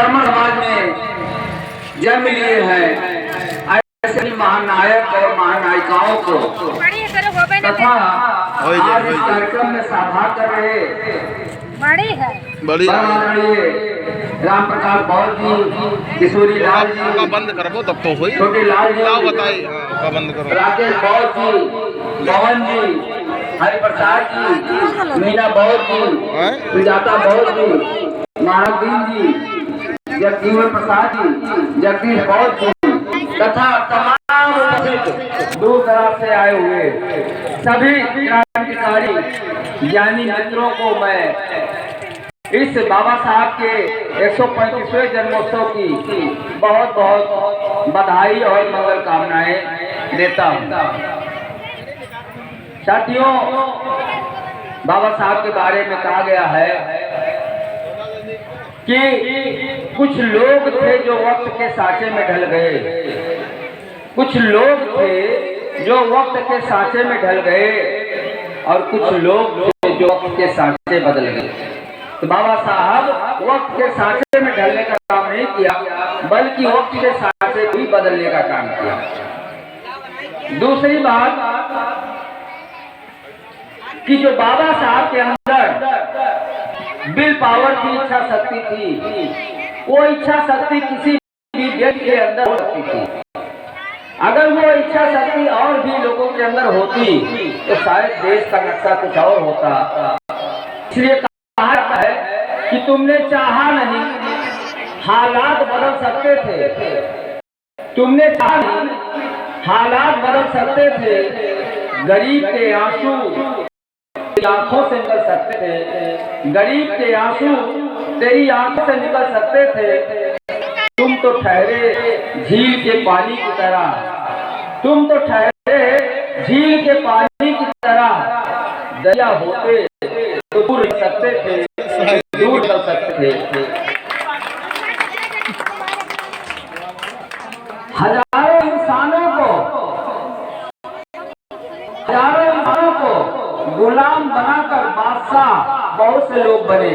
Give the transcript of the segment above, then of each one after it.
ब्राह्मण समाज में जन्म लिए हैं ऐसे ही महानायक और महानायिकाओं को तथा आज इस कार्यक्रम में सभा कर रहे बड़ी राम प्रकाश बौल जी, किशोरी लाल जी, बंद करो तब तो हुई छोटे लाल जी, बताइए बंद करो, राकेश बौल जी, मोहन जी, हरिप्रसाद जी, मीना बौल जी, सुजाता बौल जी, महादीन जी, जगजीवन प्रसाद जी, जगदीश बौल जी तथा तमाम उपस्थित दूर दराज से आए हुए सभी क्रांतिकारी ज्ञानी मित्रों को मैं इस बाबा साहब के 135वें जन्मोत्सव की बहुत बहुत बधाई और मंगल कामनाएं देता हूँ। साथियों, बाबा साहब के बारे में कहा गया है कि कुछ लोग थे जो वक्त के सांचे में ढल गए, कुछ लोग थे जो वक्त के सांचे में ढल गए और कुछ लोग थे जो वक्त के सांचे बदल गए। तो बाबा साहब वक्त के सांचे में ढलने का काम नहीं किया, बल्कि वक्त के सांचे भी बदलने का काम किया। दूसरी बात कि जो बाबा साहब के अंदर विल पावर की इच्छा शक्ति थी, वो इच्छा शक्ति किसी भी व्यक्ति के अंदर हो सकती थी। अगर वो इच्छा शक्ति और भी लोगों के अंदर होती तो शायद देश का नक्शा कुछ और होता। इसलिए कहा है कि तुमने चाहा नहीं, हालात बदल सकते थे। तुमने चाहा नहीं, हालात बदल सकते थे। गरीब के आंसू आंखों से निकल सकते थे, गरीब के आंसू तेरी आंखों से निकल सकते थे। तुम तो ठहरे झील के पानी की तरह, तुम तो ठहरे झील के पानी की तरह। दरिया होते तो दूर रह सकते थे, दूर कर सकते थे। हजारों इंसानों को गुलाम बनाकर बादशाह बहुत से लोग बने,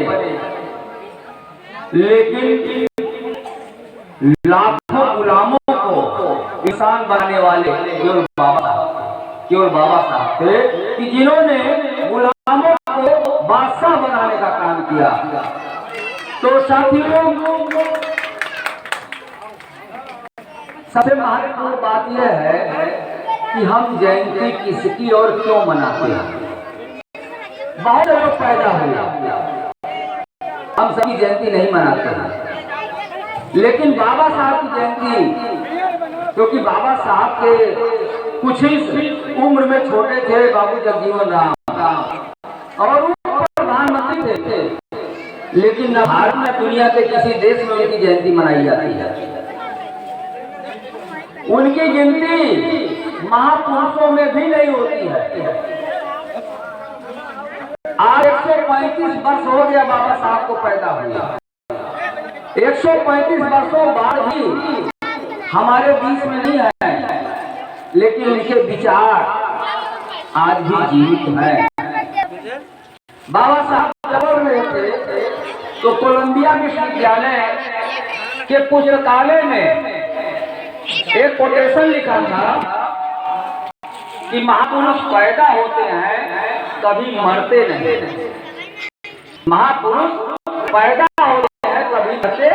लेकिन लाखों गुलामों को इंसान बनाने वाले केवल बाबा साहब थे कि जिन्होंने गुलामों को बादशाह बनाने का काम किया। तो साथियों, सबसे महत्वपूर्ण बात यह है कि हम जयंती किसकी और क्यों मनाते हैं। बहुत लोग पैदा हुए, हम सभी जयंती नहीं मनाते हैं, लेकिन बाबा साहब की जयंती, क्योंकि बाबा साहब के कुछ ही उम्र में छोटे थे बाबू जगजीवन राम और वो प्रधानमंत्री थे, लेकिन न भारत में दुनिया के किसी देश में उनकी जयंती मनाई जाती है। उनकी गिनती महापुरुषों में भी नहीं होती है। आज 135 वर्ष हो गया बाबा साहब को पैदा हुआ, 135 वर्षों बाद भी हमारे बीच में नहीं है, लेकिन उनके विचार आज भी जीवित हैं। बाबा साहब जब रहे थे तो कोलंबिया विश्वविद्यालय के पुस्तकालय में एक कोटेशन लिखा था कि महापुरुष पैदा होते हैं कभी मरते नहीं। महापुरुष पैदा होते हैं कभी मरते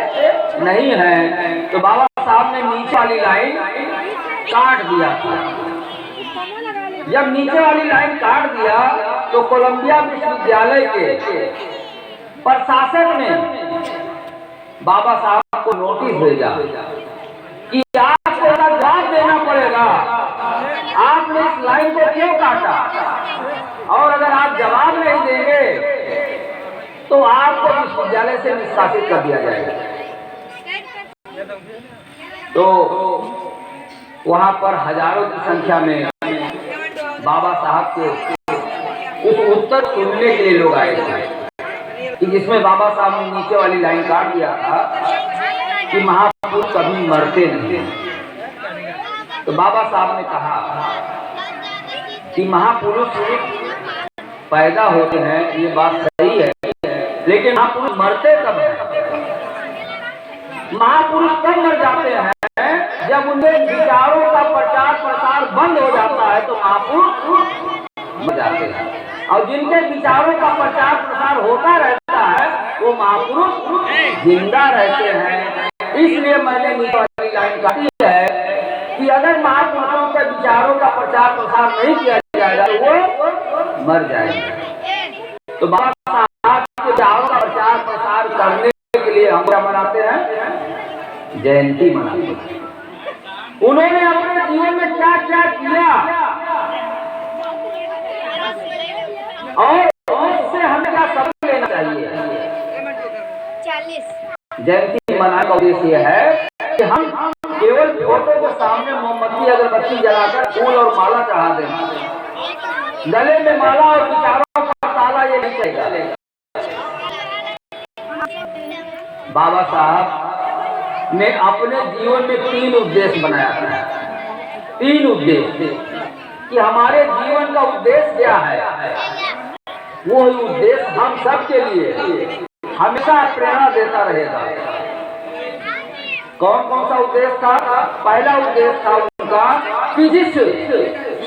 नहीं हैं। तो बाबा साहब ने नीचे वाली लाइन काट दिया था। जब नीचे वाली लाइन काट दिया तो कोलंबिया विश्वविद्यालय के प्रशासक ने बाबा साहब को नोटिस भेजा कि आपको जवाब देना पड़ेगा, आपने इस लाइन को क्यों काटा, और अगर आप जवाब नहीं देंगे तो आपको विश्वविद्यालय से निष्कासित कर दिया जाएगा। तो वहां पर हजारों की संख्या में बाबा साहब के उस उत्तर सुनने के लिए लोग आए थे कि जिसमें बाबा साहब ने नीचे वाली लाइन काट दिया था कि महापुरुष कभी मरते नहीं। तो बाबा साहब ने कहा कि महापुरुष पैदा होते हैं, ये बात सही है, लेकिन महापुरुष मरते कब हैं। महापुरुष कब मर जाते हैं जब उनके विचारों का प्रचार प्रसार बंद हो जाता है, तो महापुरुष मर जाते हैं। और जिनके विचारों का प्रचार प्रसार होता रहता है वो महापुरुष जिंदा रहते हैं। इसलिए मैंने नीचे वाली लाइन काटी है कि अगर महापुरुषों के विचारों का प्रचार प्रसार नहीं किया जाएगा तो वो मर जाएंगे। तो बाबा साहब के विचारों का प्रचार प्रसार करने के लिए हम क्या मनाते हैं? जयंती मनाते हैं। उन्होंने अपने जीवन में क्या क्या किया और उससे हमें क्या सबक लेना चाहिए। जयंती मनाने का उद्देश्य है कि हम केवल फोटो के सामने मोमबत्ती अगरबत्ती जलाकर फूल और माला चढ़ा दें, गले में माला और विचारों का ताला ये नहीं चाहिए। बाबा साहब ने अपने जीवन में 3 उद्देश्य बनाया था। 3 उद्देश्य कि हमारे जीवन का उद्देश्य क्या है। वो उद्देश्य हम सब के लिए हमेशा प्रेरणा देता रहेगा। कौन कौन सा उद्देश्य था? पहला उद्देश्य था उनका कि जिस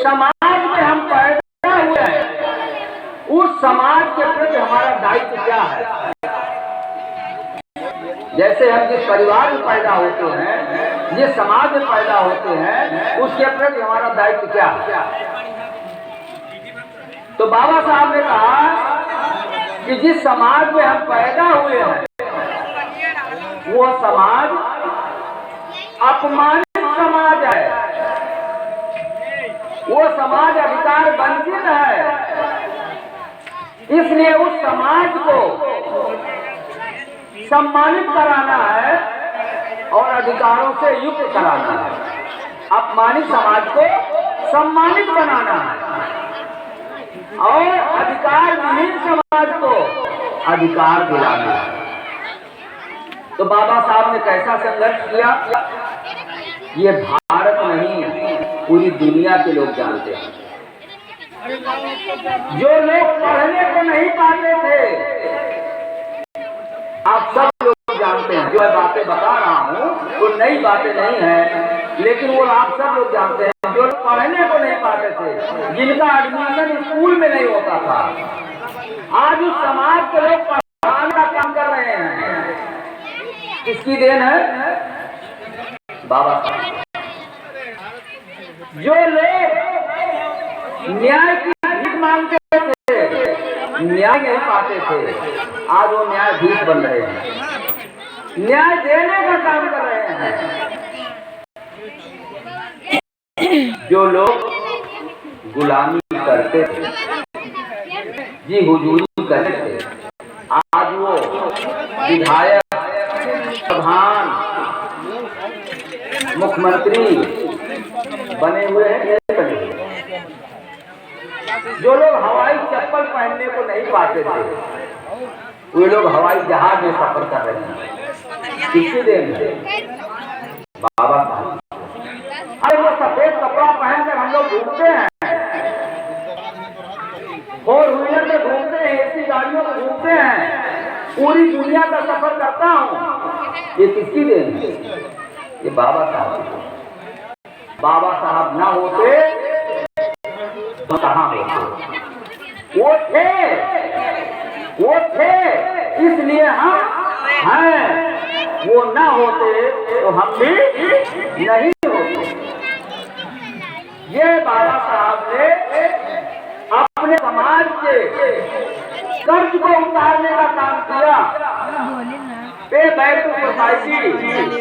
समाज में हम पैदा हुए हैं उस समाज के प्रति हमारा दायित्व क्या है। जैसे हम जिस परिवार में पैदा होते हैं, जिस समाज में पैदा होते हैं, उसके प्रति हमारा दायित्व क्या है। तो बाबा साहब ने कहा कि जिस समाज में हम पैदा हुए हैं वो समाज अपमानित समाज है, वो समाज अधिकार वंचित है। इसलिए उस समाज को सम्मानित कराना है और अधिकारों से युक्त कराना है। अपमानित समाज को सम्मानित बनाना है और अधिकार विहीन समाज को अधिकार दिलाना है। तो बाबा साहब ने कैसा संघर्ष किया ये भारत नहीं पूरी दुनिया के लोग जानते हैं। जो लोग पढ़ने को नहीं पाते थे आप सब लोग जानते हैं। जो मैं बातें बता रहा हूँ वो नई बातें नहीं है, लेकिन वो आप सब लोग जानते हैं। जो लोग पढ़ने को नहीं पाते थे, जिनका एडमिशन स्कूल में नहीं होता था, आज उस समाज के लोग पढ़ाने का काम कर रहे हैं। किसकी देन है? बाबा साहब। जो लोग न्याय की भीख मांगते थे, न्याय नहीं पाते थे, आज वो न्यायाधीश बन रहे हैं, न्याय देने का काम कर रहे हैं। जो लोग गुलामी करते थे, जी हुजूरी करते थे, आज वो विधायक, प्रधान, मुख्यमंत्री बने हुए हैं। जो लोग हवाई चप्पल पहनने को नहीं पाते थे वे लोग हवाई जहाज में सफर कर रहे हैं। किसी दिन बाबा साहब, अरे वो सफेद कपड़ा पहनकर हम लोग घूमते हैं, 4 व्हीलर में घूमते हैं, ऐसी गाड़ियों में घूमते हैं, पूरी दुनिया का सफर करता हूँ। ये किसकी देन है? ये बाबा साहब। बाबा साहब ना होते तो कहाँ होते? वो थे इसलिए हम हैं। वो ना होते तो हम भी नहीं होते। ये बाबा साहब ने अपने समाज के कर्ज को उतारने का काम किया। पे बैक टू सोसाइटी,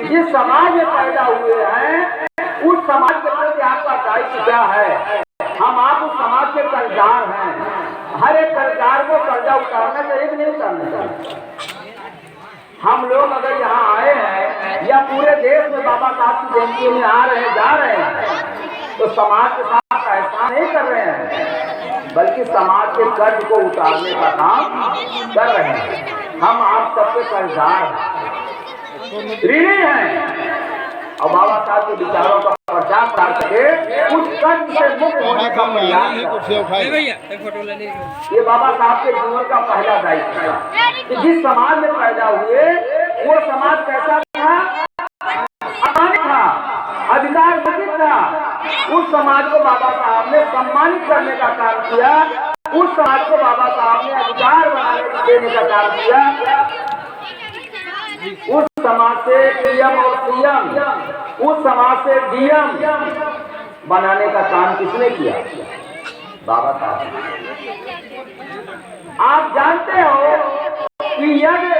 जिस समाज में पैदा हुए हैं उस समाज के प्रति आपका दायित्व क्या है। हम आप उस समाज के कर्जदार हैं। हर एक कर्जदार को कर्जा उतारना चाहिए कि नहीं उतारना चाहिए। हम लोग अगर यहाँ आए हैं या पूरे देश में बाबा साहब की जयंती में आ रहे हैं, जा रहे हैं, तो समाज के साथ ऐसा नहीं कर रहे हैं, बल्कि समाज के कर्ज को उतारने का काम कर रहे हैं। हम आप सबके कर्जदार हैं, ऋणी हैं, और बाबा साहब के विचारों का प्रचार करके उस कर्ज से मुक्त होने का प्रयास। ये बाबा साहब के जीवन का पहला दायित्व था कि जिस समाज में पैदा हुए वो समाज कैसा था? उस समाज को बाबा साहब ने सम्मानित करने का काम किया, उस समाज को बाबा साहब ने अधिकार बनाने देने का काम किया। उस समाज से पीएम और सीएम, उस समाज से डीएम बनाने का काम किसने किया? बाबा साहब। आप जानते हो कि यदि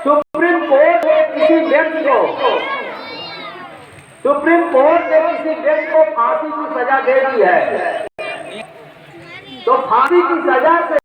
सुप्रीम कोर्ट ने किसी व्यक्ति को फांसी की सजा दे दी है, तो फांसी की सजा से